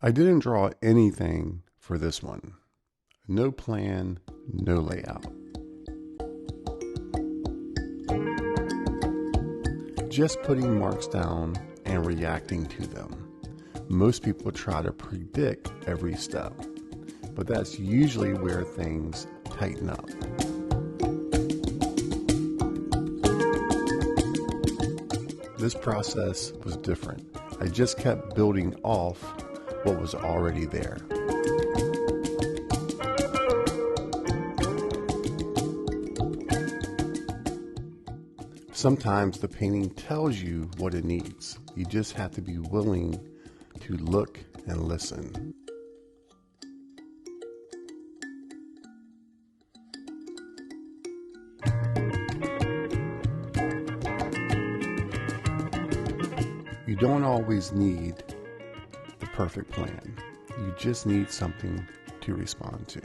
I didn't draw anything for this one. No plan, no layout. Just putting marks down and reacting to them. Most people try to predict every step, but that's usually where things tighten up. This process was different. I just kept building off what was already there. Sometimes the painting tells you what it needs. You just have to be willing to look and listen. You don't always need the perfect plan. You just need something to respond to.